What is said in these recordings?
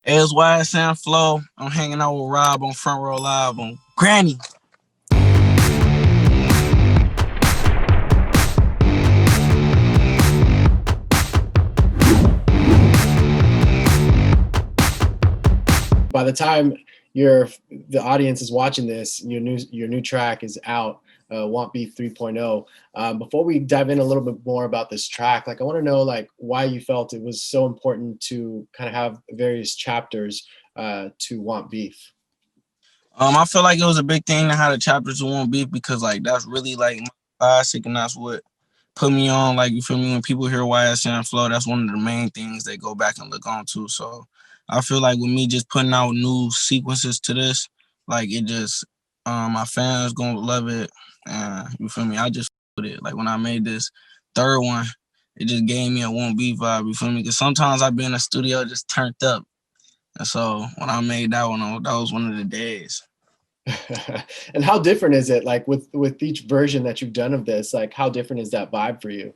Hey, it's YSN Flow. I'm hanging out with Rob on Front Row Live on Granny. By the time the audience is watching this, your new track is out, Want Beef 3.0. Before we dive in a little bit more about this track, like I want to know like why you felt it was so important to kind of have various chapters to Want Beef. I feel like it was a big thing to have the chapters of One Beef because like that's really like my classic and that's what put me on. Like you feel me? When people hear YSN Flow, that's one of the main things they go back and look on to. So I feel like with me just putting out new sequences to this, like it just my fans gonna love it. And you feel me? I just with it. Like when I made this third one, it just gave me a One Beef vibe. You feel me? Because sometimes I be in the studio just turned up. And so when I made that one, that was one of the days. And how different is it like with each version that you've done of this? Like how different is that vibe for you?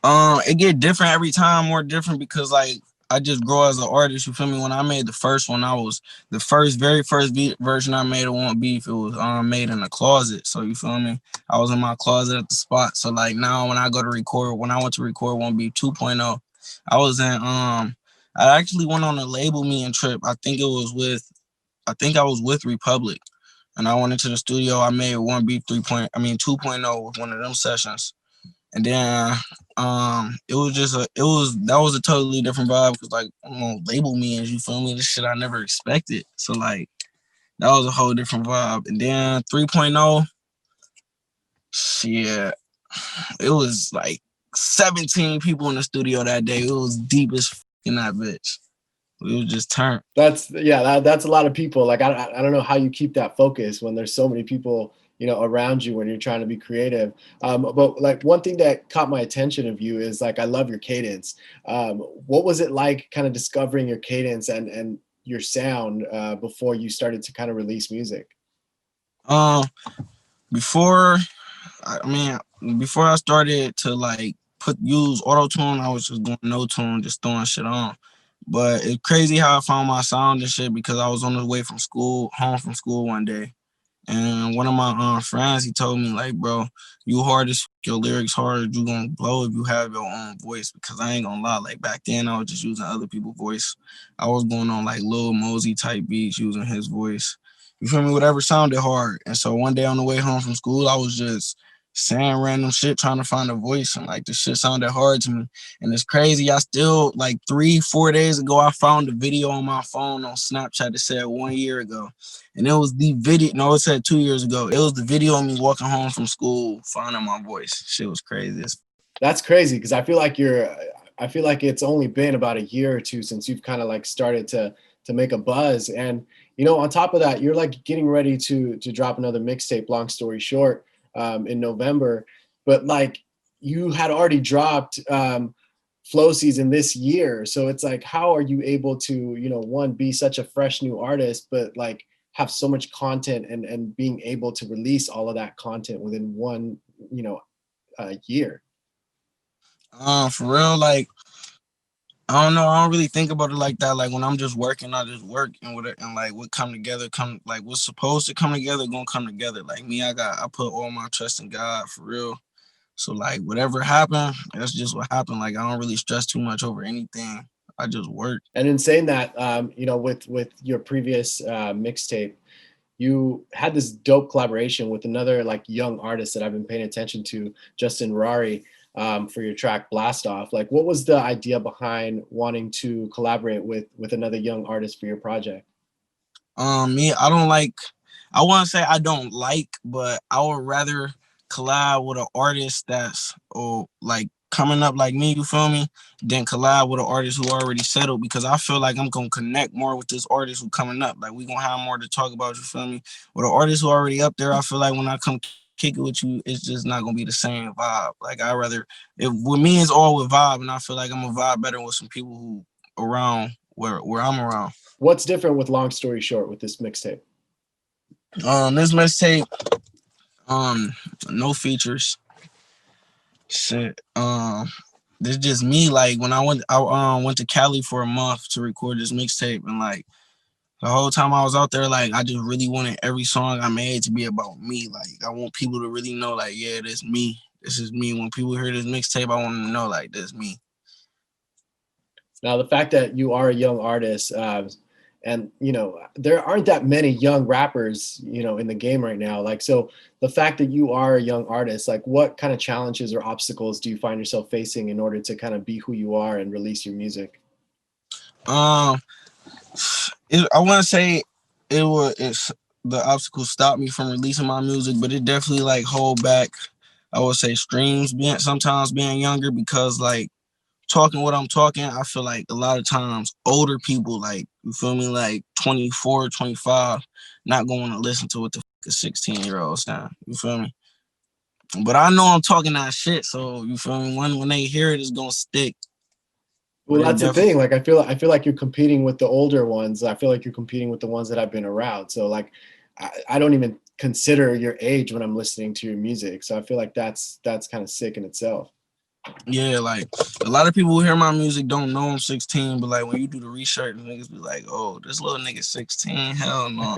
It get different every time, more different because like I just grow as an artist. You feel me? When I made the first one, I was the very first version I made of Want Beef. It was made in a closet. So you feel me? I was in my closet at the spot. So like now when I go to record, when I went to record Want Beef 2.0, I was in I actually went on a label meeting trip. I think I was with Republic, and I went into the studio. I made One Beef 2.0 with one of them sessions. And then that was a totally different vibe because like I'm gonna label me as, you feel me, this shit I never expected. So like that was a whole different vibe. And then 3.0, shit, it was like 17 people in the studio that day. It was deep as in that bitch. It was just turned. That's that's a lot of people. Like I don't know how you keep that focus when there's so many people around you when you're trying to be creative. But like one thing that caught my attention of you is like I love your cadence. What was it like kind of discovering your cadence and your sound before you started to kind of release music? Um, before I mean, before I started to like use auto tune, I was just going no tune, just throwing shit on. But it's crazy how I found my sound and shit because I was on the way from school, home from school one day, and one of my friends, he told me like, bro, you hard as your lyrics hard, you gonna blow if you have your own voice. Because I ain't gonna lie, like back then I was just using other people's voice. I was going on like Lil Mosey type beats using his voice. You feel me? Whatever sounded hard. And so one day on the way home from school, I was just saying random shit, trying to find a voice, and like the shit sounded hard to me. And it's crazy. I still like 3-4 days ago, I found a video on my phone on Snapchat that said 1 year ago. And it was the video. No, it said 2 years ago. It was the video of me walking home from school, finding my voice. Shit was crazy. That's crazy because I feel like it's only been about a year or two since you've kind of like started to make a buzz. And on top of that, you're like getting ready to drop another mixtape. Long story short, in November, but like you had already dropped Flow Season this year, so it's like how are you able to one, be such a fresh new artist, but like have so much content and being able to release all of that content within one year? For real, like I don't know. I don't really think about it like that. Like when I'm just working, I just work, and and like what come together, come like what's supposed to come together, gonna come together. Like me, I put all my trust in God for real. So like whatever happened, that's just what happened. Like I don't really stress too much over anything. I just work. And in saying that, with your previous mixtape, you had this dope collaboration with another like young artist that I've been paying attention to, Justin Rari, for your track Blast Off. Like, what was the idea behind wanting to collaborate with another young artist for your project? Me, I don't like. I want to say I don't like, but I would rather collab with an artist that's like coming up like me. You feel me? Than collab with an artist who already settled because I feel like I'm gonna connect more with this artist who coming up. Like we gonna have more to talk about. You feel me? With an artist who already up there, I feel like when I come kick it with you, it's just not gonna be the same vibe. Like I rather if with me it's all with vibe, and I feel like I'm a vibe better with some people who around where I'm around. What's different with Long Story Short with this mixtape? This mixtape, no features. Shit. this just me. Like when I went to Cali for a month to record this mixtape, and like the whole time I was out there, like I just really wanted every song I made to be about me. Like I want people to really know, like, yeah, this me. This is me. When people hear this mixtape, I want them to know, like, this me. Now, the fact that you are a young artist, and you know, there aren't that many young rappers, you know, in the game right now. Like, so the fact that you are a young artist, like, what kind of challenges or obstacles do you find yourself facing in order to kind of be who you are and release your music? Um, I want to say it's the obstacle stopped me from releasing my music, but it definitely like hold back. I would say streams being sometimes being younger because like talking what I'm talking, I feel like a lot of times older people, like, you feel me, like 24, 25, not going to listen to what the fuck a 16-year-old saying. You feel me? But I know I'm talking that shit, so you feel me? When they hear it, it's gonna stick. But Well, it that's the definitely, thing. Like, I feel like you're competing with the older ones. I feel like you're competing with the ones that have been around. So like, I don't even consider your age when I'm listening to your music. So I feel like that's kind of sick in itself. yeah, like a lot of people who hear my music don't know I'm 16, but like when you do the research, niggas be like, oh, this little nigga 16, hell no.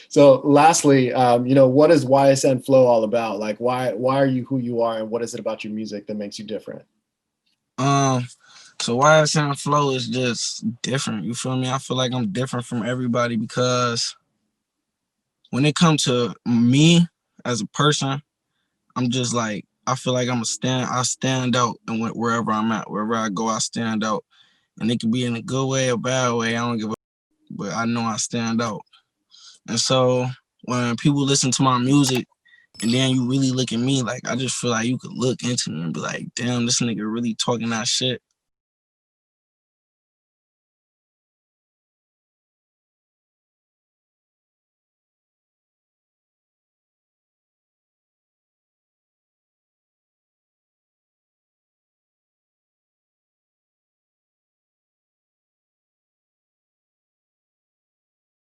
So lastly, you know, what is YSN Flow all about? Like, why are you who you are, and what is it about your music that makes you different? Um, so YSN Flow is just different. You feel me? I feel like I'm different from everybody because when it comes to me as a person, I'm just like, I feel like I stand out, and wherever I'm at, wherever I go, I stand out. And it could be in a good way or bad way. I don't give a, but I know I stand out. And so when people listen to my music and then you really look at me, like I just feel like you could look into me and be like, damn, this nigga really talking that shit.